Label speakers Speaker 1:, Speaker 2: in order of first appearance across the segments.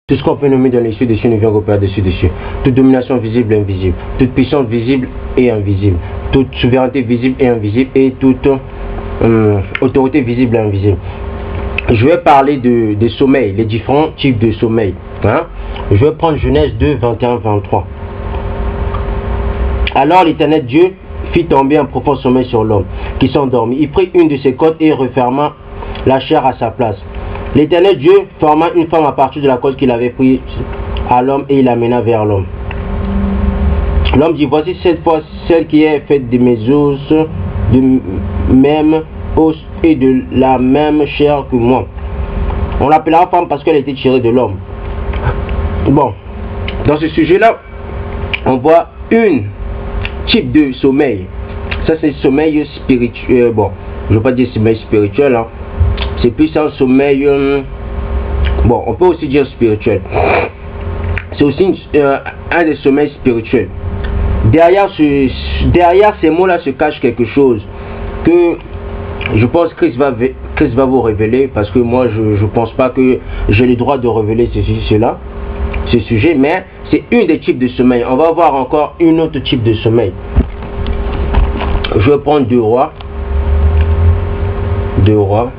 Speaker 1: Tout ce qu'on peut nommer dans les cieux des cieux ne vient qu'au Père des cieux des cieux. Toute domination visible et invisible. Toute puissance visible et invisible. Toute souveraineté visible et invisible. Et toute autorité visible et invisible. Je vais parler des sommeils, les différents types de sommeil. Hein? Je vais prendre Genèse 2, 21, 23. Alors l'Éternel Dieu fit tomber un profond sommeil sur l'homme qui s'endormit. Il prit une de ses côtes et referma la chair à sa place. L'Éternel Dieu forma une femme à partir de la côte qu'il avait prise à l'homme et il l'amena vers l'homme. L'homme dit, voici cette fois celle qui est faite de mes os, de même os et de la même chair que moi. On l'appellera femme parce qu'elle a été tirée de l'homme. Bon, dans ce sujet-là, on voit un type de sommeil. Ça c'est sommeil spirituel. Bon, je ne veux pas dire sommeil spirituel, hein. C'est plus un sommeil, bon, on peut aussi dire spirituel. C'est aussi un des sommeils spirituels. Derrière ces mots-là se cache quelque chose que je pense que Christ va vous révéler, parce que moi je ne pense pas que j'ai le droit de révéler ce sujet, mais c'est un des types de sommeil. On va voir encore un autre type de sommeil. Je vais prendre 2 rois. 2 rois.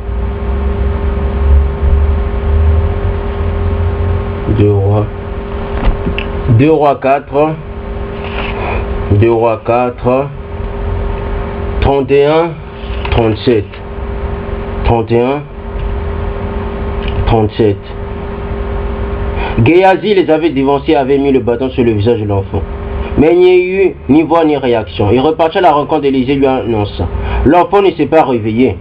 Speaker 1: 2 rois 4. 2 rois 4. 31. 37. 31. 37. Géasi les avait dévancés, avait mis le bâton sur le visage de l'enfant. Mais il n'y a eu ni voix ni réaction. Il repartit à la rencontre d'Élisée, lui annonça. L'enfant ne s'est pas réveillé.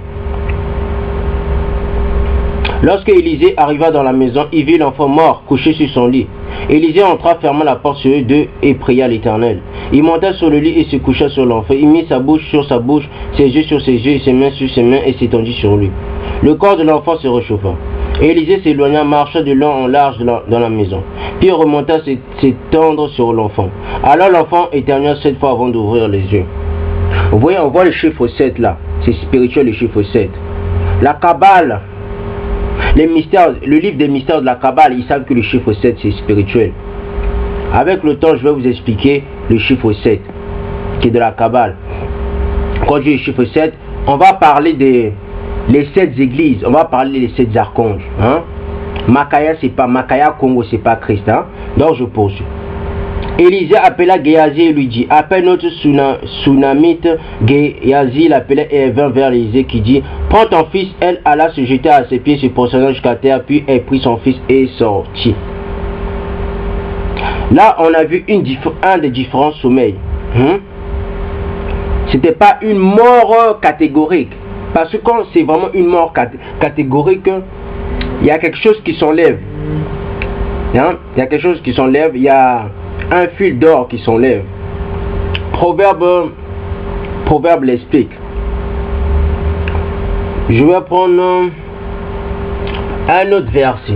Speaker 1: Lorsque Élisée arriva dans la maison, il vit l'enfant mort, couché sur son lit. Élisée entra, ferma la porte sur eux deux et pria l'Éternel. Il monta sur le lit et se coucha sur l'enfant. Il mit sa bouche sur sa bouche, ses yeux sur ses yeux et ses mains sur ses mains et s'étendit sur lui. Le corps de l'enfant se réchauffa. Élisée s'éloigna, marcha de long en large dans la maison. Puis remonta s'étendre sur l'enfant. Alors l'enfant éternua 7 fois avant d'ouvrir les yeux. Vous voyez, on voit le chiffre 7 là. C'est spirituel, le chiffre 7. La Kabbale, les mystères, le livre des mystères de la Kabbale, ils savent que le chiffre 7 c'est spirituel. Avec le temps, je vais vous expliquer le chiffre 7 qui est de la Kabbale. Quand je dis le chiffre 7, on va parler des 7 églises, on va parler des 7 archanges. Hein? Makaya, c'est pas Makaya, Congo, c'est pas Christ. Hein? Donc je poursuis. Élisée appela Géasi et lui dit, appelle notre Sunamite. Géasi l'appelait et elle vint vers Élisée qui dit, prends ton fils. Elle alla se jeter à ses pieds, se prosternant jusqu'à terre, puis elle prit son fils et sortit. Là, on a vu un des différents sommeils. C'était pas une mort catégorique. Parce que quand c'est vraiment une mort catégorique, il y a quelque chose qui s'enlève. Hein? Il y a quelque chose qui s'enlève, il y a un fil d'or qui s'enlève. Proverbe l'explique. Je vais prendre un autre verset.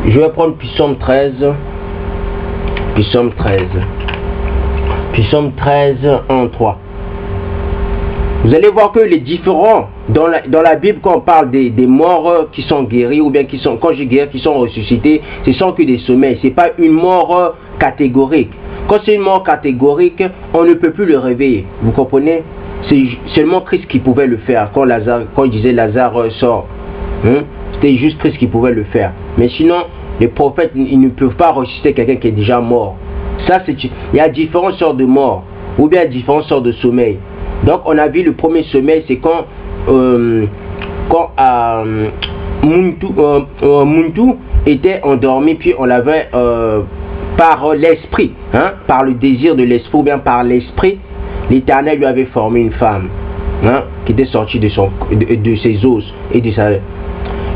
Speaker 1: Je vais prendre Psaume 13. Psaume 13, 1, 3. Vous allez voir que les différents, dans la Bible, quand on parle des morts qui sont guéris, ou bien qui sont, quand je guéris, qui sont ressuscités, ce sont que des sommeils. Ce n'est pas une mort catégorique. Quand c'est une mort catégorique, on ne peut plus le réveiller. Vous comprenez? C'est seulement Christ qui pouvait le faire. Quand il disait Lazare sort, c'était juste Christ qui pouvait le faire. Mais sinon, les prophètes, ils ne peuvent pas ressusciter quelqu'un qui est déjà mort. Ça, il y a différentes sortes de morts, ou bien différentes sortes de sommeil. Donc, on a vu le premier sommeil, c'est quand Muntu était endormi, puis on l'avait par l'esprit, hein, par le désir de l'esprit, ou bien par l'esprit, l'Éternel lui avait formé une femme, hein, qui était sortie de ses os et de sa...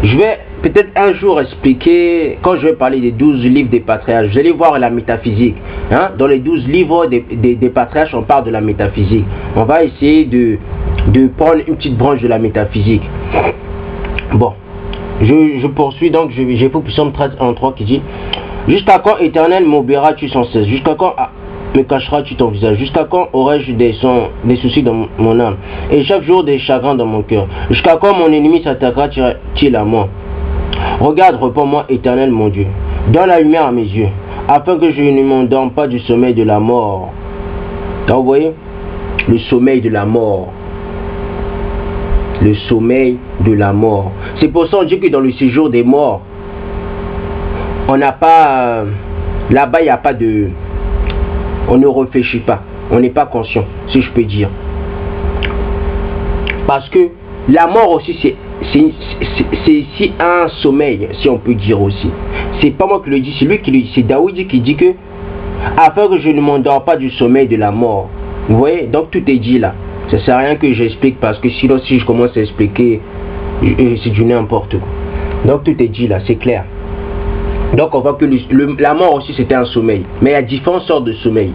Speaker 1: Je vais peut-être un jour expliquer, quand je vais parler des 12 livres des patriarches, vous allez voir la métaphysique. Hein? Dans les 12 livres des patriarches, on parle de la métaphysique. On va essayer de prendre une petite branche de la métaphysique. Bon, je poursuis donc, j'ai pris Psaume 13 en 3 qui dit, jusqu'à quand, Éternel, m'obéiras-tu sans cesse? Jusqu'à quand me cacheras-tu ton visage? Jusqu'à quand aurais-je des soucis dans mon âme, et chaque jour des chagrins dans mon cœur? Jusqu'à quand mon ennemi s'attaquera-t-il à moi? Regarde, réponds-moi, Éternel mon Dieu, donne la lumière à mes yeux, afin que je ne m'endorme pas du sommeil de la mort. Donc, vous voyez, le sommeil de la mort. Le sommeil de la mort. C'est pour ça qu'on dit que dans le séjour des morts, on n'a pas... là-bas, il n'y a pas de... on ne réfléchit pas. On n'est pas conscient, si je peux dire. Parce que la mort aussi, c'est ici un sommeil, si on peut dire aussi. C'est pas moi qui le dis, c'est lui qui le dit. C'est Daoud qui dit que afin que je ne m'endors pas du sommeil de la mort. Vous voyez, donc tout est dit là. Ça sert à rien que j'explique, parce que sinon si je commence à expliquer, c'est du n'importe quoi. Donc tout est dit là, c'est clair. Donc on voit que la mort aussi c'était un sommeil. Mais il y a différentes sortes de sommeil.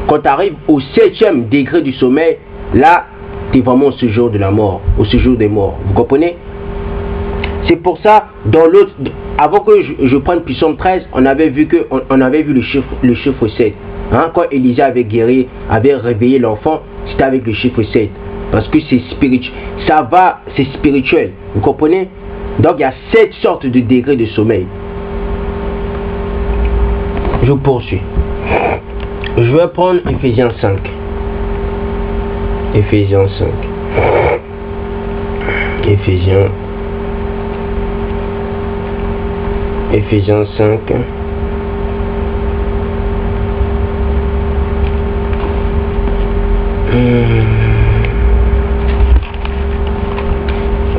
Speaker 1: Quand tu arrives au 7e degré du sommeil, là tu es vraiment au séjour de la mort, au séjour des morts. Vous comprenez? C'est pour ça, dans l'autre, avant que je prenne Psaume 13, on avait vu le chiffre 7. Hein, quand Élisée avait guéri, avait réveillé l'enfant, c'était avec le chiffre 7. Parce que c'est spirituel. C'est spirituel. Vous comprenez? Donc il y a 7 sortes de degrés de sommeil. Je poursuis. Je vais prendre Ephésiens 5. Ephésiens 5. Ephésiens 5.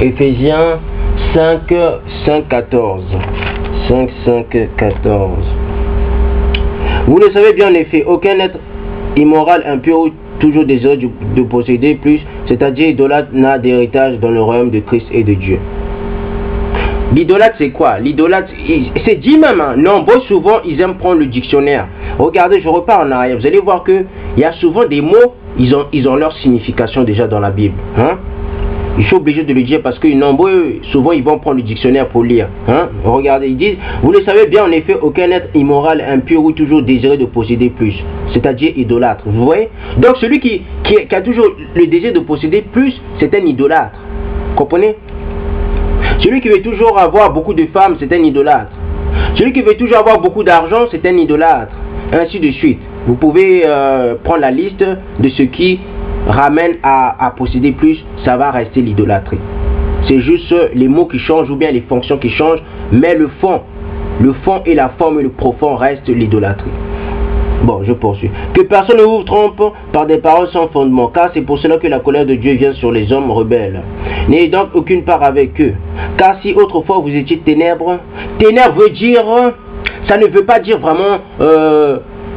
Speaker 1: Ephésiens 5, 14. Vous le savez bien en effet, aucun être immoral, impur ou toujours désireux de posséder plus, c'est-à-dire idolâtre, n'a d'héritage dans le royaume de Christ et de Dieu. L'idolâtre c'est quoi? L'idolâtre, c'est dit même, hein. Nombreux souvent ils aiment prendre le dictionnaire. Regardez, je repars en arrière, vous allez voir que il y a souvent des mots, ils ont leur signification déjà dans la Bible. Hein? Je suis obligé de le dire parce que nombreux, souvent ils vont prendre le dictionnaire pour lire. Hein? Regardez, ils disent, vous le savez bien en effet, aucun être immoral, impur ou toujours désiré de posséder plus, c'est-à-dire idolâtre. Vous voyez? Donc celui qui a toujours le désir de posséder plus, c'est un idolâtre. Comprenez? Celui qui veut toujours avoir beaucoup de femmes, c'est un idolâtre. Celui qui veut toujours avoir beaucoup d'argent, c'est un idolâtre. Ainsi de suite. Vous pouvez prendre la liste de ce qui ramène à posséder plus, ça va rester l'idolâtrie. C'est juste les mots qui changent ou bien les fonctions qui changent, mais le fond et la forme et le profond restent l'idolâtrie. Bon, je poursuis. Que personne ne vous trompe par des paroles sans fondement, car c'est pour cela que la colère de Dieu vient sur les hommes rebelles. N'ayez donc aucune part avec eux, car si autrefois vous étiez ténèbres, ténèbres veut dire, ça ne veut pas dire vraiment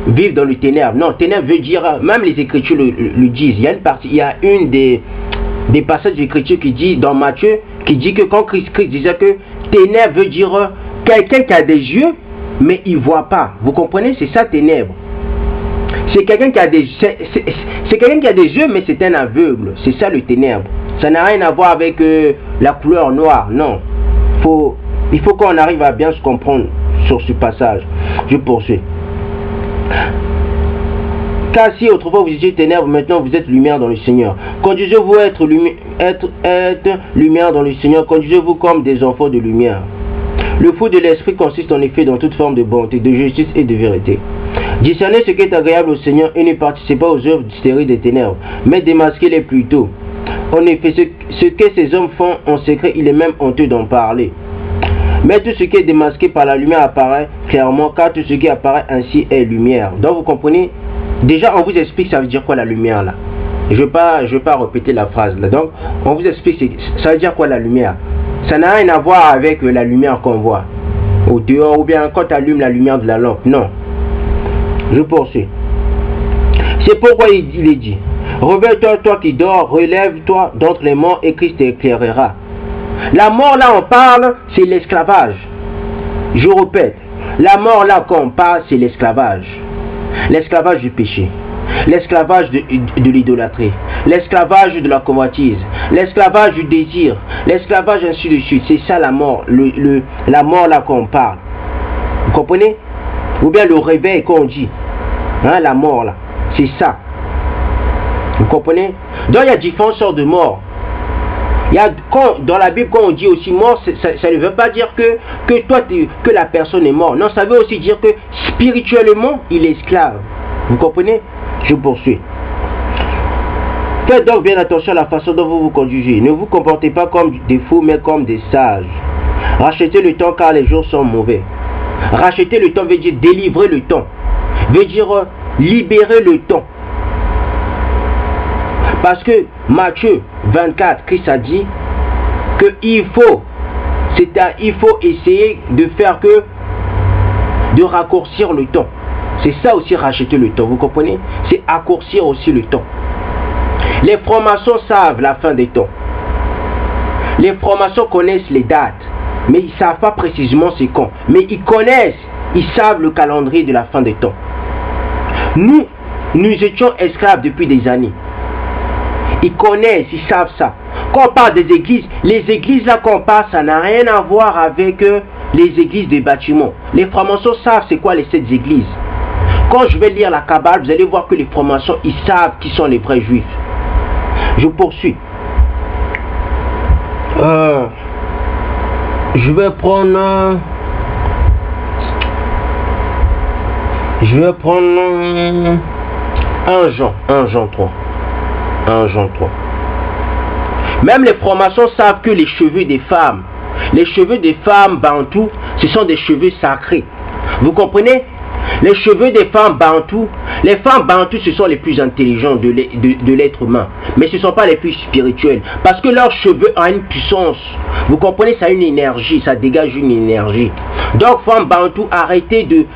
Speaker 1: vivre dans le ténèbre. Non, ténèbres veut dire, même les Écritures le disent. Il y a une partie, il y a une des passages d'Écriture qui dit dans Matthieu, qui dit que quand Christ disait que ténèbres veut dire quelqu'un qui a des yeux, mais il ne voit pas. Vous comprenez? C'est ça ténèbres. C'est quelqu'un qui a des yeux, mais c'est un aveugle. C'est ça le ténèbre. Ça n'a rien à voir avec la couleur noire. Non. Il faut qu'on arrive à bien se comprendre sur ce passage. Je poursuis. Car si autrefois vous étiez ténèbres, maintenant vous êtes lumière dans le Seigneur. Conduisez-vous à être lumière dans le Seigneur. Conduisez-vous comme des enfants de lumière. Le fruit de l'esprit consiste en effet dans toute forme de bonté, de justice et de vérité. Discernez ce qui est agréable au Seigneur et ne participez pas aux œuvres stériles des ténèbres, mais démasquez-les plutôt. En effet, ce que ces hommes font en secret, il est même honteux d'en parler. Mais tout ce qui est démasqué par la lumière apparaît clairement, car tout ce qui apparaît ainsi est lumière. Donc vous comprenez? Déjà on vous explique ça veut dire quoi la lumière là. Je ne vais pas répéter la phrase là. Donc on vous explique ça veut dire quoi la lumière. Ça n'a rien à voir avec la lumière qu'on voit au dehors ou bien quand tu allumes la lumière de la lampe. Non. Je poursuis. C'est pourquoi il est dit, réveille-toi, toi qui dors, relève-toi d'entre les morts et Christ t'éclairera. La mort là on parle, c'est l'esclavage. Je répète, la mort là qu'on parle, c'est l'esclavage. L'esclavage du péché, l'esclavage de l'idolâtrie, l'esclavage de la convoitise, l'esclavage du désir, l'esclavage ainsi de suite. C'est ça la mort, la mort là qu'on parle. Vous comprenez? Ou bien le réveil qu'on dit, hein, la mort là. C'est ça. Vous comprenez? Donc il y a différentes sortes de morts. Dans la Bible, quand on dit aussi mort, ça ne veut pas dire que la personne est morte. Non, ça veut aussi dire que spirituellement, il est esclave. Vous comprenez? Je poursuis. Faites donc bien attention à la façon dont vous vous conduisez. Ne vous comportez pas comme des fous, mais comme des sages. Rachetez le temps car les jours sont mauvais. Racheter le temps veut dire délivrer le temps. Veut dire libérer le temps. Parce que Matthieu 24, Christ a dit qu'il faut essayer de raccourcir le temps. C'est ça aussi racheter le temps, vous comprenez? C'est raccourcir aussi le temps. Les francs-maçons savent la fin des temps. Les francs-maçons connaissent les dates, mais ils ne savent pas précisément c'est quand. Mais ils savent le calendrier de la fin des temps. Nous étions esclaves depuis des années. Ils connaissent, ils savent ça. Quand on parle des églises, les églises là qu'on parle, ça n'a rien à voir avec les églises des bâtiments. Les francs-maçons savent c'est quoi les 7 églises. Quand je vais lire la Kabbale, vous allez voir que les francs-maçons, ils savent qui sont les vrais juifs. Je poursuis. Je vais prendre 1 Jean 3. 1 Jean 3. Même les francs-maçons savent que les cheveux des femmes bantoues, ce sont des cheveux sacrés. Vous comprenez? Les cheveux des femmes bantoues, ce sont les plus intelligents de l'être humain. Mais ce ne sont pas les plus spirituels. Parce que leurs cheveux ont une puissance. Vous comprenez, ça a une énergie, ça dégage une énergie. Donc, femmes bantoues, arrêtez de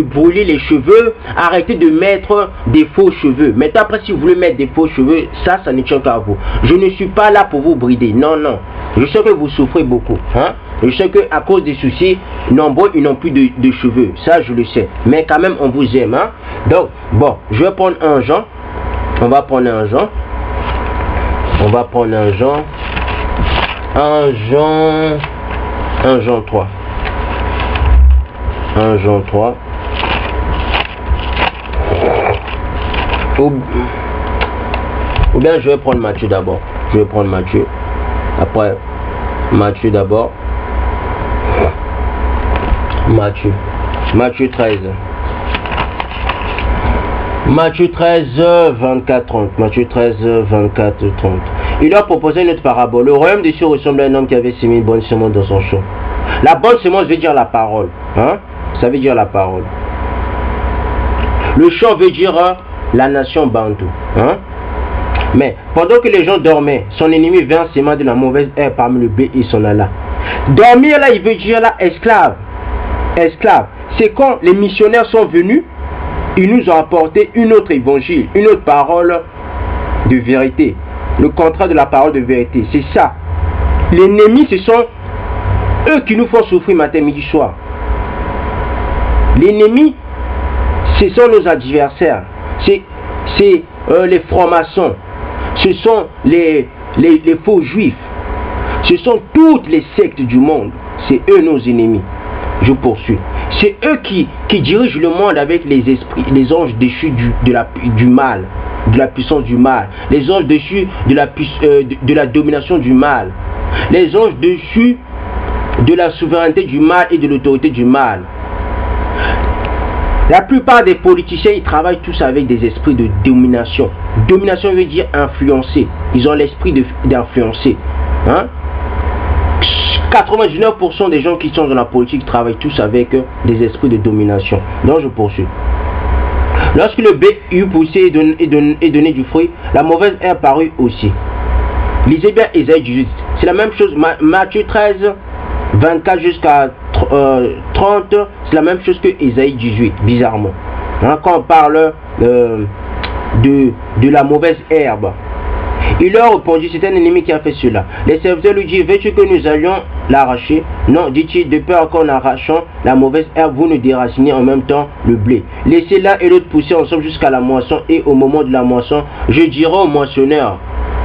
Speaker 1: brûler les cheveux, arrêtez de mettre des faux cheveux. Maintenant, après, si vous voulez mettre des faux cheveux, ça ne tient qu'à vous. Je ne suis pas là pour vous brider. Non, non. Je sais que vous souffrez beaucoup. Hein? Je sais qu'à cause des soucis, nombreux, ils n'ont plus de cheveux. Ça, je le sais. Mais quand même, on vous aime. Hein? Donc, bon, je vais prendre 1 Jean. On va prendre 1 Jean. 1 Jean 3. 1 Jean 3. Ou bien je vais prendre Matthieu d'abord. Après, Matthieu d'abord. Matthieu 13. Matthieu 13, 24, 30. Matthieu 13, 24, 30. Il leur proposait une autre parabole. Le royaume des cieux ressemble à un homme qui avait semé une bonne semence dans son champ. La bonne semence veut dire la parole. Hein? Ça veut dire la parole. Le champ veut dire la nation bantou. Hein? Mais pendant que les gens dormaient, son ennemi vint s'aimer de la mauvaise herbe parmi le blé et s'en alla. Dormir là, il veut dire là esclave. Esclave. C'est quand les missionnaires sont venus, ils nous ont apporté une autre évangile, une autre parole de vérité. Le contraire de la parole de vérité. C'est ça. L'ennemi, ce sont eux qui nous font souffrir matin, midi, soir. L'ennemi, ce sont nos adversaires. C'est les francs-maçons. Ce sont les faux juifs. Ce sont toutes les sectes du monde. C'est eux nos ennemis. Je poursuis. C'est eux qui dirigent le monde avec les esprits, les anges déchus du mal, de la puissance du mal. Les anges déchus de la domination du mal. Les anges déchus de la souveraineté du mal et de l'autorité du mal. La plupart des politiciens, ils travaillent tous avec des esprits de domination. Domination veut dire influencer. Ils ont l'esprit d'influencer. Hein? 99% des gens qui sont dans la politique travaillent tous avec des esprits de domination. Donc je poursuis. Lorsque le blé eut poussé et donné du fruit, la mauvaise herbe parut aussi. Lisez bien Ésaïe 18. C'est la même chose. Matthieu 13, 24 jusqu'à 30, c'est la même chose que Ésaïe 18, bizarrement. Hein, quand on parle de la mauvaise herbe. Il leur répondit, c'est un ennemi qui a fait cela. Les serviteurs lui dirent, veux-tu que nous allions l'arracher? Non, dit-il, de peur qu'en arrachant la mauvaise herbe, vous ne déracinez en même temps le blé. Laissez l'un et l'autre pousser ensemble jusqu'à la moisson, et au moment de la moisson, je dirai aux moissonneurs.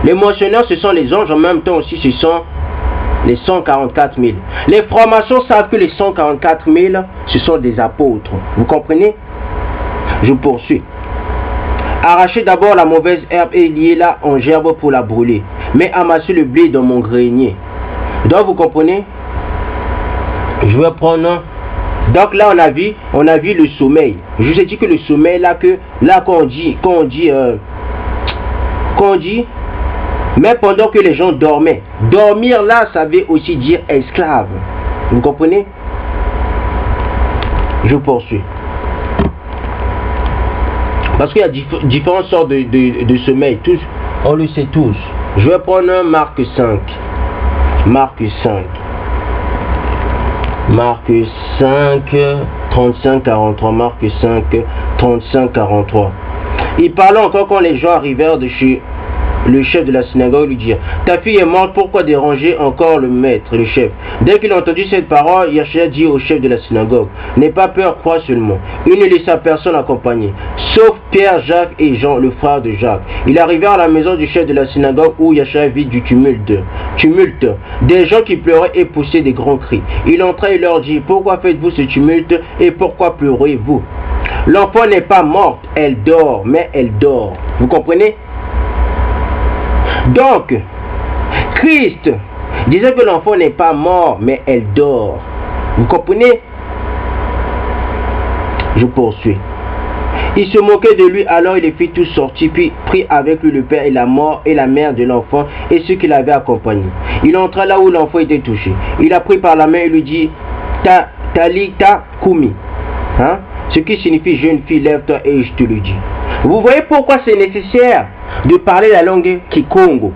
Speaker 1: Les moissonneurs, ce sont les anges, en même temps aussi, ce sont les 144 000. Les francs-maçons savent que les 144 000, ce sont des apôtres. Vous comprenez? Je poursuis. Arrachez d'abord la mauvaise herbe et liez-la en gerbe pour la brûler. Mais amassez le blé dans mon grenier. Donc vous comprenez? Je vais prendre... Donc là on a vu le sommeil. Je vous ai dit que le sommeil là, quand on dit mais pendant que les gens dormaient. Dormir là, ça veut aussi dire esclave. Vous comprenez? Je poursuis. Parce qu'il y a différentes sortes de sommeil. Tous, on le sait tous. Je vais prendre Marc 5. Marc 5. Marc 5, 35, 43. Marc 5, 35, 43. Il parlait encore quand les gens arrivèrent de chez le chef de la synagogue, lui dire: ta fille est morte, pourquoi déranger encore le maître, le chef? Dès qu'il a entendu cette parole, Yeshua dit au chef de la synagogue: n'aie pas peur, crois seulement. Il ne laissa personne accompagner, sauf Pierre, Jacques et Jean, le frère de Jacques. Il arriva à la maison du chef de la synagogue où Yeshua vit du tumulte, des gens qui pleuraient et poussaient des grands cris. Il entra et leur dit: pourquoi faites-vous ce tumulte et pourquoi pleurez-vous? L'enfant n'est pas morte, elle dort, mais elle dort. Vous comprenez? Donc, Christ disait que l'enfant n'est pas mort, mais elle dort. Vous comprenez? Je poursuis. Il se moquait de lui, alors il les fit tous sortir, puis prit avec lui le père et la mère de l'enfant et ceux qui l'avaient accompagné. Il entra là où l'enfant était touché. Il a pris par la main et lui dit: Talita Kumi. Ce qui signifie: jeune fille, lève-toi et je te le dis. Vous voyez pourquoi c'est nécessaire de parler la langue Kikongo.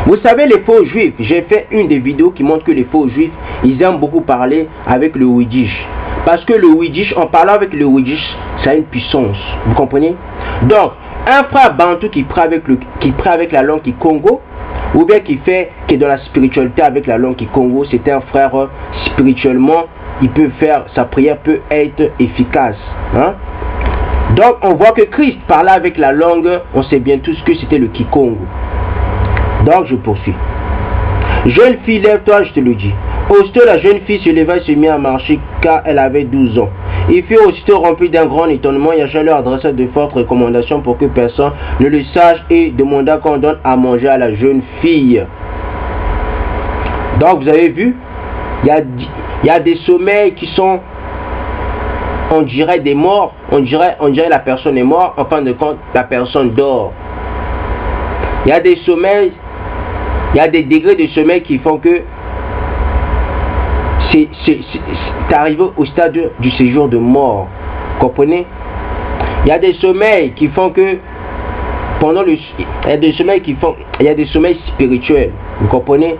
Speaker 1: Vous savez, les faux juifs, j'ai fait une des vidéos qui montre que les faux juifs, ils aiment beaucoup parler avec le Yiddish. Parce que le Yiddish, en parlant avec le Yiddish, ça a une puissance. Vous comprenez? Donc, un frère bantou qui prie avec la langue Kikongo, ou bien qui est dans la spiritualité avec la langue Kikongo, c'est un frère spirituellement, il peut faire, sa prière peut être efficace. Donc on voit que Christ parlait avec la langue, on sait bien tous que c'était le Kikongo. Donc je poursuis. Jeune fille, lève-toi, je te le dis. Aussitôt la jeune fille se leva et se mit à marcher car elle avait 12 ans. Il fut aussitôt rempli d'un grand étonnement. Yahshua leur adressa de fortes recommandations pour que personne ne le sache et demanda qu'on donne à manger à la jeune fille. Donc vous avez vu, il y a des sommeils qui sont, on dirait des morts, on dirait la personne est morte, en fin de compte la personne dort. Il y a des sommeils, il y a des degrés de sommeil qui font que c'est arrivé au stade du séjour de mort. Comprenez? Il y a des sommeils qui font que il y a des sommeils spirituels. Vous comprenez?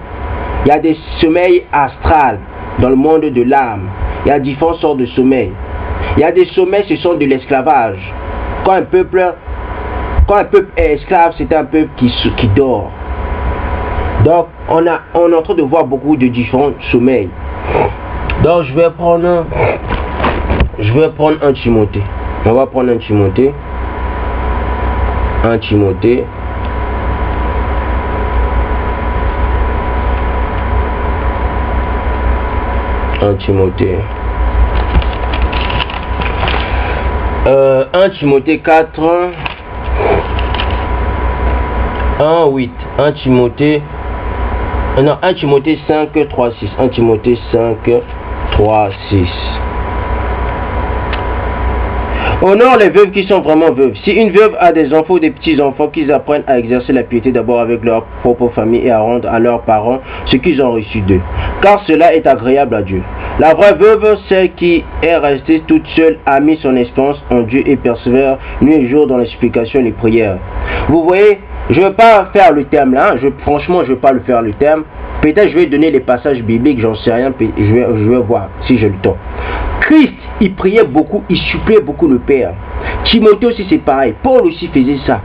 Speaker 1: Il y a des sommeils astrales dans le monde de l'âme. Il y a différentes sortes de sommeils. Il y a des sommeils, ce sont de l'esclavage. Quand un peuple est esclave, c'est un peuple qui dort. Donc, on est en train de voir beaucoup de différents sommeils. Donc, je vais prendre un Timothée. On va prendre un Timothée. Un Timothée. Un Timothée. 1 Timothée 4. 1, 8. 1 Timothée. Non, 1 Timothée 5, 3, 6. 1 Timothée 5, 3, 6. Honore les veuves qui sont vraiment veuves. Si une veuve a des enfants ou des petits-enfants, qu'ils apprennent à exercer la piété d'abord avec leur propre famille et à rendre à leurs parents ce qu'ils ont reçu d'eux. Car cela est agréable à Dieu. La vraie veuve, celle qui est restée toute seule, a mis son espérance en Dieu et persévère nuit et jour dans les supplications et les prières. Vous voyez, je ne vais pas faire le terme là, franchement je ne vais pas le faire le terme. Peut-être je vais donner les passages bibliques, j'en sais rien, je vais voir si j'ai le temps. Christ, il priait beaucoup, il suppliait beaucoup le Père. Timothée aussi c'est pareil, Paul aussi faisait ça.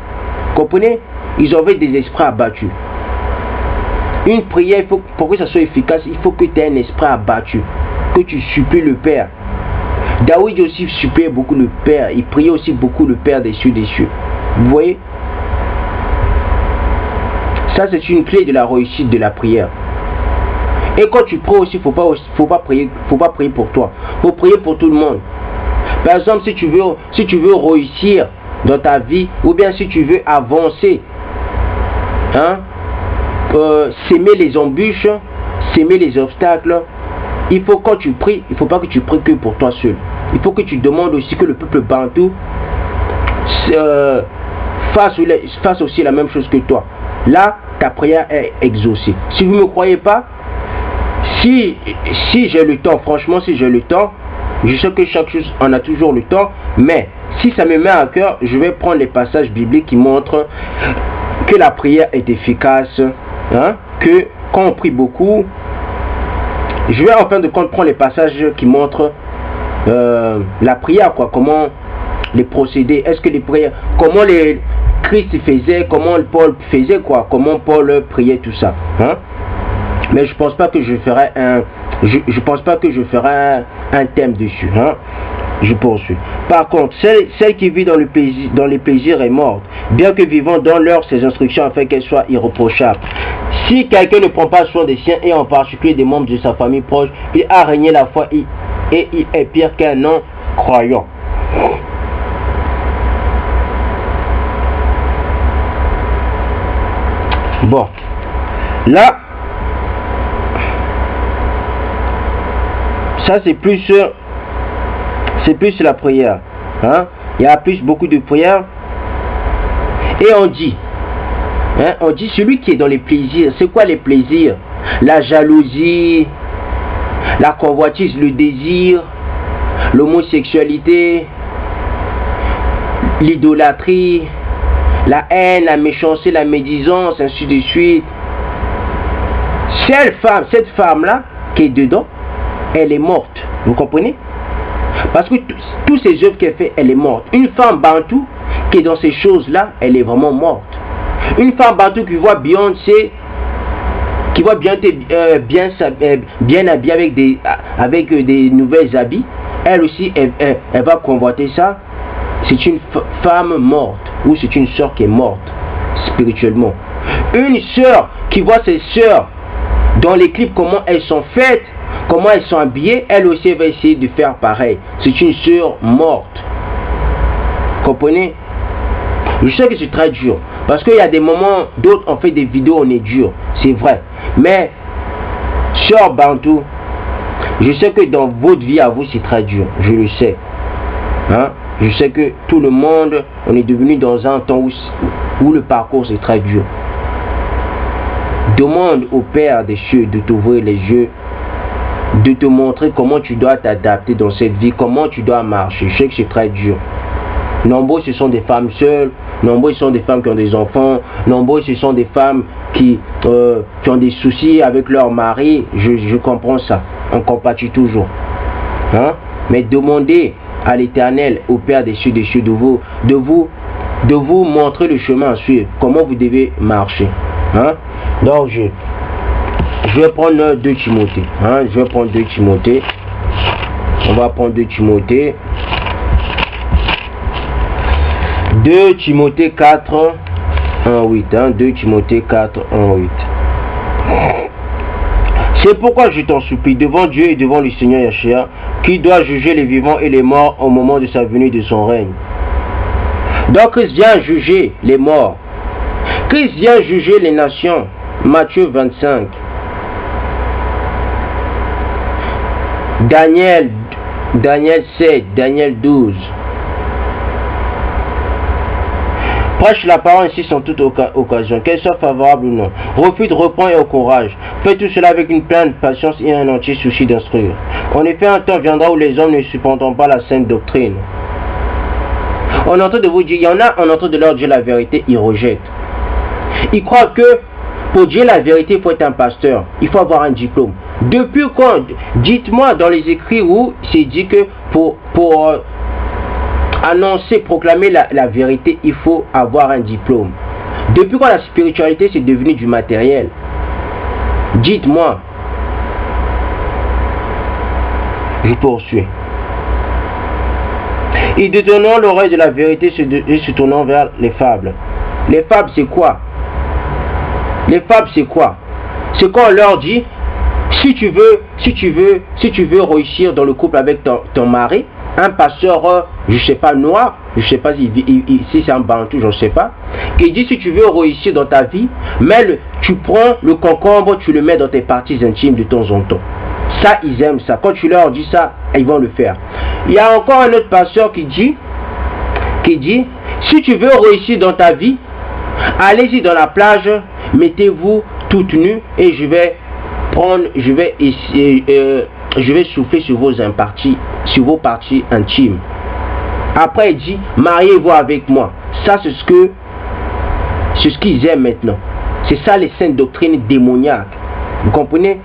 Speaker 1: Comprenez? Ils avaient des esprits abattus. Une prière, pour que ça soit efficace, il faut que tu aies un esprit abattu, que tu supplies le Père. David aussi suppliait beaucoup le Père, il priait aussi beaucoup le Père des cieux. Vous voyez? Ça c'est une clé de la réussite de la prière. Et quand tu pries aussi, faut pas prier pour toi. Faut prier pour tout le monde. Par exemple, si tu veux réussir dans ta vie, ou bien si tu veux avancer, hein, s'aimer les embûches, s'aimer les obstacles, il faut quand tu pries, il ne faut pas que tu pries que pour toi seul. Il faut que tu demandes aussi que le peuple bantou fasse aussi la même chose que toi. Là, ta prière est exaucée. Si vous ne me croyez pas, si j'ai le temps, franchement, si j'ai le temps, je sais que chaque chose, on a toujours le temps, mais si ça me met à cœur, je vais prendre les passages bibliques qui montrent que la prière est efficace, hein, que quand on prie beaucoup, je vais en fin de compte prendre les passages qui montrent la prière, quoi, comment les procédés, est-ce que les prières, comment les Christ faisait, comment Paul faisait, quoi, comment Paul priait, tout ça, hein. Mais je pense pas que je ferai je pense pas que je ferai un thème dessus, hein. Je poursuis. Par contre, celle qui vit dans les plaisirs est morte, bien que vivant dans l'heure ses instructions afin qu'elle soit irréprochable. Si quelqu'un ne prend pas soin des siens et en particulier des membres de sa famille proche, il a régné la foi et il est pire qu'un non-croyant. Bon, là, ça c'est plus la prière, hein? Il y a beaucoup de prières et on dit, hein, on dit celui qui est dans les plaisirs. C'est quoi les plaisirs? La jalousie, la convoitise, le désir, l'homosexualité, l'idolâtrie, la haine, la méchanceté, la médisance, ainsi de suite. Cette femme-là qui est dedans, elle est morte. Vous comprenez? Parce que toutes ces œuvres qu'elle fait, elle est morte. Une femme bantou qui est dans ces choses-là, elle est vraiment morte. Une femme bantou qui voit Beyoncé, qui voit bien habillée avec des nouvelles habits, elle aussi, elle va convoiter ça. C'est une femme morte, ou c'est une sœur qui est morte spirituellement. Une sœur qui voit ses sœurs dans les clips, comment elles sont faites, comment elles sont habillées, elle aussi va essayer de faire pareil. C'est une sœur morte. Comprenez? Je sais que c'est très dur, parce qu'il y a des moments, d'autres on fait des vidéos, on est dur, c'est vrai. Mais, sœur bantou, je sais que dans votre vie à vous c'est très dur, je le sais. Hein? Je sais que tout le monde, on est devenu dans un temps où le parcours c'est très dur. Demande au Père des cieux de t'ouvrir les yeux, de te montrer comment tu dois t'adapter dans cette vie, comment tu dois marcher. Je sais que c'est très dur. Nombreux ce sont des femmes seules, nombreux ce sont des femmes qui ont des enfants, nombreux ce sont des femmes qui ont des soucis avec leur mari. Je comprends ça, on compatit toujours. Hein? Mais demandez à l'Éternel, au Père des cieux, de vous montrer le chemin à suivre, comment vous devez marcher. Hein? Donc je vais prendre 2 Timothée. Hein? Je vais prendre 2 Timothée. On va prendre 2 Timothée. 2 Timothée 4, 1, 8. Hein? 2 Timothée 4, 1, 8. C'est pourquoi je t'en supplie, devant Dieu et devant le Seigneur Yahshua, qui doit juger les vivants et les morts au moment de sa venue de son règne. Donc Christ vient juger les morts. Christ vient juger les nations. Matthieu 25. Daniel 7, Daniel 12. Prêche la parole ainsi en toute occasion, qu'elle soit favorable ou non. Refuse, reprends et au courage. Fais tout cela avec une pleine patience et un entier souci d'instruire. En effet, un temps viendra où les hommes ne supporteront pas la sainte doctrine. On entend de vous dire, il y en a, on entend de leur dire la vérité, ils rejettent. Ils croient que pour dire la vérité, il faut être un pasteur, il faut avoir un diplôme. Depuis quand? Dites-moi dans les écrits où c'est dit que pour annoncer, proclamer la vérité, il faut avoir un diplôme. Depuis quand la spiritualité c'est devenu du matériel? Dites-moi. Je poursuis. Ils détournant l'oreille de la vérité et se tournant vers les fables. Les fables c'est quoi? Les fables c'est quoi? C'est quand on leur dit, si tu veux réussir dans le couple avec ton mari, un pasteur, je ne sais pas, noir, je ne sais pas si c'est un bantou, je ne sais pas, qui dit si tu veux réussir dans ta vie, tu prends le concombre, tu le mets dans tes parties intimes de temps en temps. Ça, ils aiment ça. Quand tu leur dis ça, ils vont le faire. Il y a encore un autre pasteur qui dit, si tu veux réussir dans ta vie, allez-y dans la plage, mettez-vous toute nue et je vais souffler sur vos parties intimes. Après, il dit, mariez-vous avec moi. Ça, c'est ce qu'ils aiment maintenant. C'est ça les saintes doctrines démoniaques. Vous comprenez?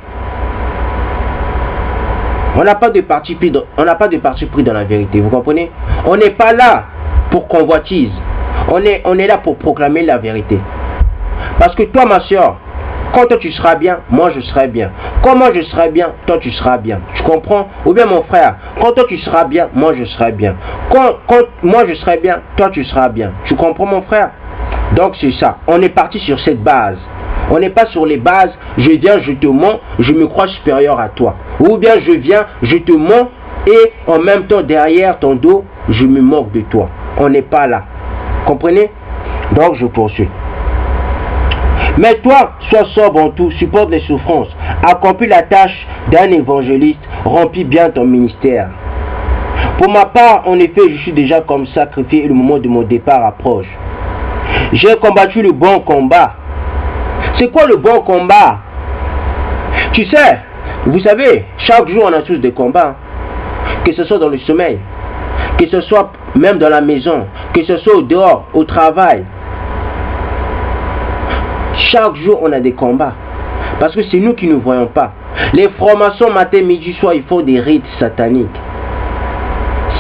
Speaker 1: On n'a pas de parti pris dans la vérité. Vous comprenez? On n'est pas là pour convoitise. On est là pour proclamer la vérité. Parce que toi, ma soeur, quand toi tu seras bien, moi je serai bien. Quand moi je serai bien, toi tu seras bien. Tu comprends? Ou bien mon frère, quand toi tu seras bien, moi je serai bien. Quand moi je serai bien, toi tu seras bien. Tu comprends mon frère? Donc c'est ça. On est parti sur cette base. On n'est pas sur les bases, je viens, je te mens, je me crois supérieur à toi. Ou bien je viens, je te mens et en même temps derrière ton dos, je me moque de toi. On n'est pas là. Comprenez? Donc je poursuis. Mais toi, sois sobre en tout, supporte les souffrances, accomplis la tâche d'un évangéliste, remplis bien ton ministère. Pour ma part, en effet, je suis déjà comme sacrifié et le moment de mon départ approche. J'ai combattu le bon combat. C'est quoi le bon combat? Tu sais, vous savez, chaque jour on a tous des combats. Que ce soit dans le sommeil, que ce soit même dans la maison, que ce soit au dehors, au travail. Chaque jour on a des combats. Parce que c'est nous qui ne voyons pas. Les formations matin, midi, soir, il faut des rites sataniques.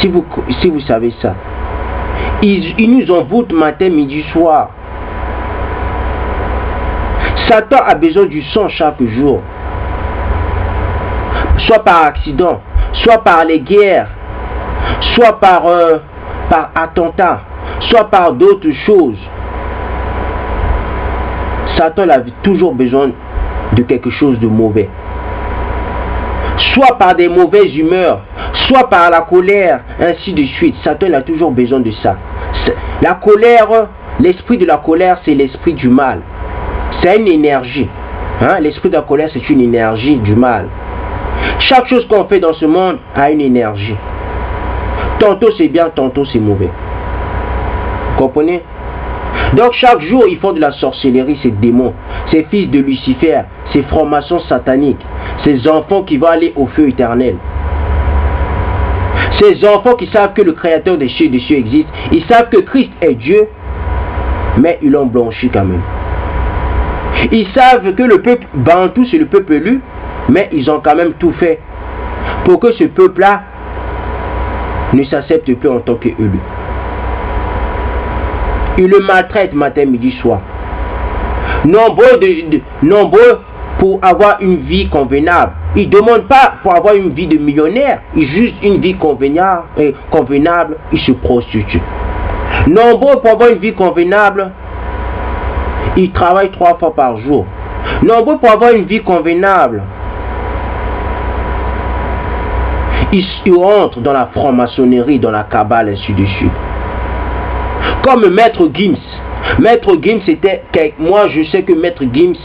Speaker 1: Si vous savez ça. Ils nous envoûtent matin, midi, soir. Satan a besoin du sang chaque jour. Soit par accident, soit par les guerres, soit par attentat, soit par d'autres choses. Satan a toujours besoin de quelque chose de mauvais. Soit par des mauvaises humeurs, soit par la colère, ainsi de suite. Satan a toujours besoin de ça. La colère, l'esprit de la colère, c'est l'esprit du mal. C'est une énergie. Hein? L'esprit de la colère, c'est une énergie du mal. Chaque chose qu'on fait dans ce monde a une énergie. Tantôt c'est bien, tantôt c'est mauvais. Vous comprenez? Donc chaque jour, ils font de la sorcellerie, ces démons, ces fils de Lucifer, ces formations sataniques, ces enfants qui vont aller au feu éternel. Ces enfants qui savent que le Créateur des cieux existe, ils savent que Christ est Dieu, mais ils l'ont blanchi quand même. Ils savent que le peuple bantou, c'est le peuple élu, mais ils ont quand même tout fait pour que ce peuple-là ne s'accepte plus en tant qu'élu. Ils le maltraitent matin, midi, soir. Nombreux pour avoir une vie convenable. Ils ne demandent pas pour avoir une vie de millionnaire. Ils juste une vie convenable, ils se prostituent. Nombreux pour avoir une vie convenable, ils travaillent 3 fois par jour. Nombreux pour avoir une vie convenable, ils rentrent dans la franc-maçonnerie, dans la cabale, ainsi de suite. Comme Maître Gims. Maître Gims était... Moi, je sais que Maître Gims,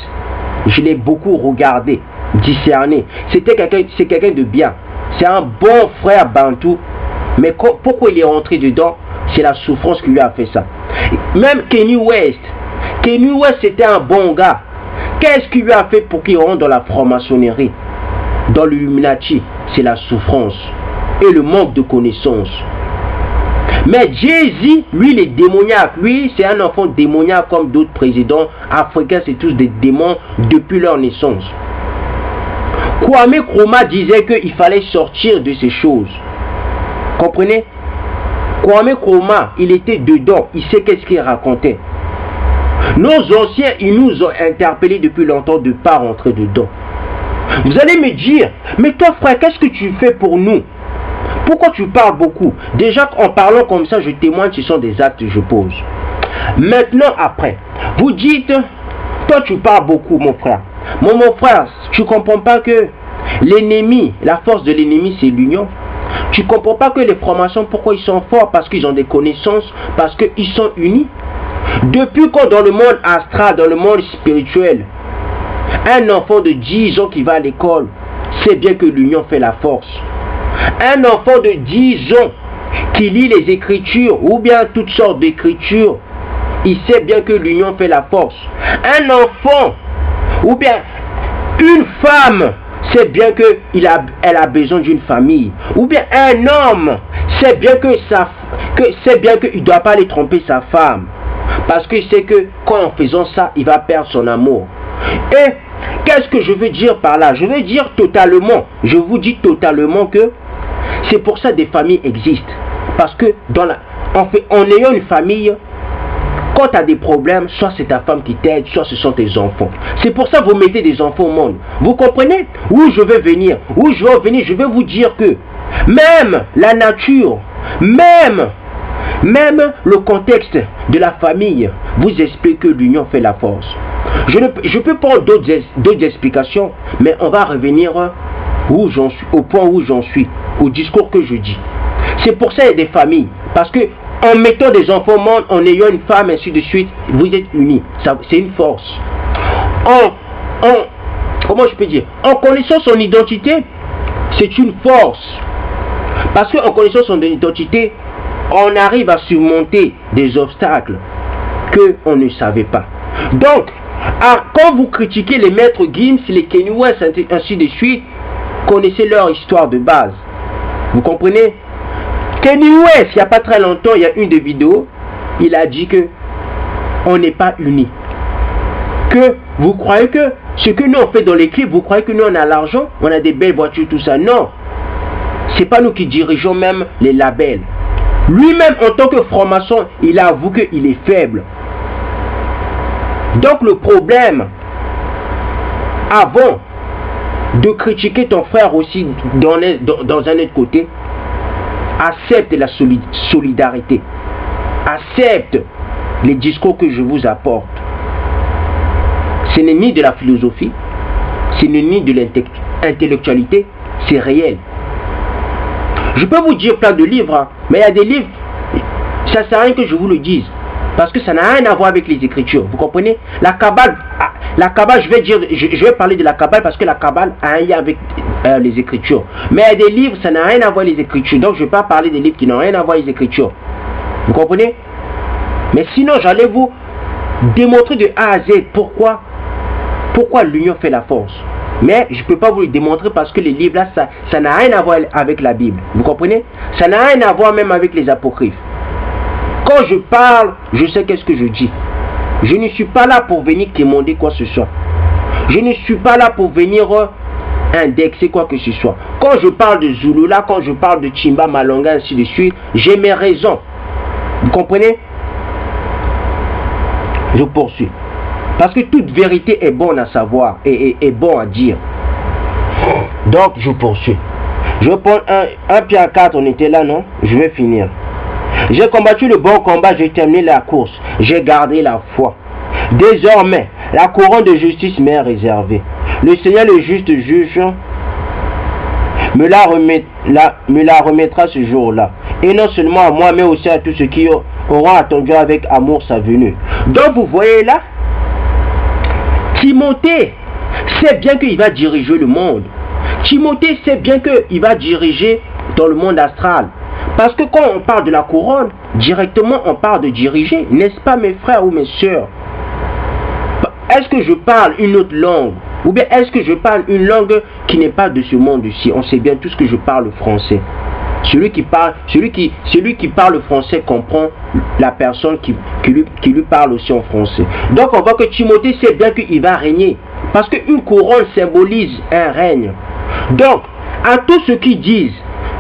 Speaker 1: je l'ai beaucoup regardé, discerné. C'est quelqu'un de bien. C'est un bon frère bantou. Mais pourquoi il est rentré dedans? C'est la souffrance qui lui a fait ça. Même Kanye West. Kanye West, c'était un bon gars. Qu'est-ce qu'il lui a fait pour qu'il rentre dans la franc-maçonnerie? Dans l'Illuminati, c'est la souffrance et le manque de connaissances. Mais Jay-Z, lui, il est démoniaque. Lui, c'est un enfant démoniaque comme d'autres présidents africains. C'est tous des démons depuis leur naissance. Kwame Nkrumah disait qu'il fallait sortir de ces choses. Comprenez? Kwame Nkrumah, il était dedans. Il sait qu'est-ce qu'il racontait. Nos anciens, ils nous ont interpellés depuis longtemps de ne pas rentrer dedans. Vous allez me dire, mais toi frère, qu'est-ce que tu fais pour nous? Pourquoi tu parles beaucoup? Déjà en parlant comme ça, je témoigne, ce sont des actes que je pose. Maintenant après, vous dites, toi tu parles beaucoup mon frère. Mon frère, tu ne comprends pas que l'ennemi, la force de l'ennemi c'est l'union. Tu ne comprends pas que les francs-maçons, pourquoi ils sont forts? Parce qu'ils ont des connaissances, parce qu'ils sont unis. Depuis quand dans le monde astral, dans le monde spirituel, un enfant de 10 ans qui va à l'école sait bien que l'union fait la force. Un enfant de 10 ans qui lit les Écritures ou bien toutes sortes d'Écritures, il sait bien que l'union fait la force. Un enfant ou bien une femme sait bien qu'elle a besoin d'une famille. Ou bien un homme sait bien qu'il ne doit pas aller tromper sa femme. Parce qu'il sait que qu'en faisant ça, il va perdre son amour. Et qu'est-ce que je veux dire par là? Je veux dire totalement, je vous dis totalement que c'est pour ça que des familles existent. Parce que en ayant une famille, quand tu as des problèmes, soit c'est ta femme qui t'aide, soit ce sont tes enfants. C'est pour ça que vous mettez des enfants au monde. Vous comprenez où je veux venir? Où je veux venir? Je vais vous dire que même la nature, même le contexte de la famille vous explique que l'union fait la force. Je peux prendre d'autres explications, mais on va revenir où j'en suis, au point où j'en suis, au discours que je dis. C'est pour ça qu'il y a des familles, parce que en mettant des enfants au monde, en ayant une femme, ainsi de suite, vous êtes unis. C'est une force. Comment je peux dire? En connaissant son identité, c'est une force. Parce qu'en connaissant son identité, on arrive à surmonter des obstacles qu'on ne savait pas. Donc, quand vous critiquez les maîtres Gims, les Kanye West, ainsi de suite, connaissez leur histoire de base. Vous comprenez? Kanye West, il n'y a pas très longtemps, il y a une des vidéos, il a dit que on n'est pas unis. Que vous croyez que ce que nous on fait dans les clips, vous croyez que nous on a l'argent, on a des belles voitures, tout ça. Non. C'est pas nous qui dirigeons même les labels. Lui-même, en tant que franc-maçon, il avoue qu'il est faible. Donc le problème, avant de critiquer ton frère aussi dans un autre côté, accepte la solidarité. Accepte les discours que je vous apporte. Ce n'est ni de la philosophie, ce n'est ni de l'intellectualité, c'est réel. Je peux vous dire plein de livres, hein, mais il y a des livres, ça ne sert à rien que je vous le dise. Parce que ça n'a rien à voir avec les Écritures. Vous comprenez? La Kabbale, je vais parler de la Kabbale parce que la Kabbale a un lien avec les Écritures. Mais il y a des livres, ça n'a rien à voir avec les Écritures. Donc je ne vais pas parler des livres qui n'ont rien à voir avec les Écritures. Vous comprenez? Mais sinon, j'allais vous démontrer de A à Z pourquoi l'union fait la force. Mais je ne peux pas vous le démontrer parce que les livres là, ça n'a rien à voir avec la Bible. Vous comprenez? Ça n'a rien à voir même avec les apocryphes. Quand je parle, je sais qu'est-ce que je dis. Je ne suis pas là pour venir quémander quoi que ce soit. Je ne suis pas là pour venir indexer quoi que ce soit. Quand je parle de Zulula, quand je parle de Chimba, Malonga, ainsi de suite, j'ai mes raisons. Vous comprenez? Je poursuis. Parce que toute vérité est bonne à savoir et est bon à dire. Donc, je poursuis. Je prends 1 Pierre 4, on était là, non? Je vais finir. J'ai combattu le bon combat, j'ai terminé la course, j'ai gardé la foi. Désormais, la couronne de justice m'est réservée. Le Seigneur, le juste juge, me la remettra ce jour-là. Et non seulement à moi, mais aussi à tous ceux qui auront attendu avec amour sa venue. Donc, vous voyez là, Timothée sait bien qu'il va diriger le monde. Timothée sait bien qu'il va diriger dans le monde astral. Parce que quand on parle de la couronne, directement on parle de diriger, n'est-ce pas mes frères ou mes sœurs? Est-ce que je parle une autre langue? Ou bien est-ce que je parle une langue qui n'est pas de ce monde-ci? On sait bien tous que je parle français. Celui qui parle français comprend la personne qui lui parle aussi en français. Donc on voit que Timothée sait bien qu'il va régner. Parce qu'une couronne symbolise un règne. Donc, à tous ceux qui disent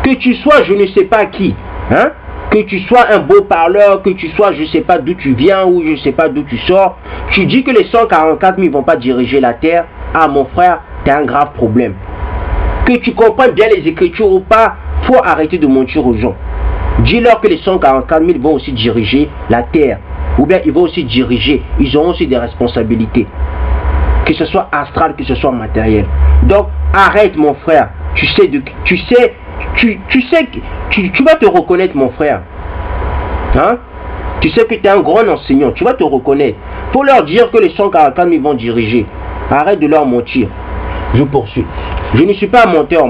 Speaker 1: que tu sois je ne sais pas qui, hein, que tu sois un beau parleur, que tu sois je ne sais pas d'où tu viens ou je ne sais pas d'où tu sors, tu dis que les 144 000 ne vont pas diriger la terre, ah mon frère, tu as un grave problème. Que tu comprennes bien les Écritures ou pas, il faut arrêter de mentir aux gens. Dis-leur que les 144 000 vont aussi diriger la terre, ou bien ils vont aussi diriger, ils auront aussi des responsabilités. Que ce soit astral, que ce soit matériel. Donc, arrête mon frère. Tu sais tu sais que tu vas te reconnaître, mon frère. Hein? Tu sais que tu es un grand enseignant, tu vas te reconnaître. Faut leur dire que les 100 Karakam ils vont diriger. Arrête de leur mentir. Je poursuis. Je ne suis pas un menteur.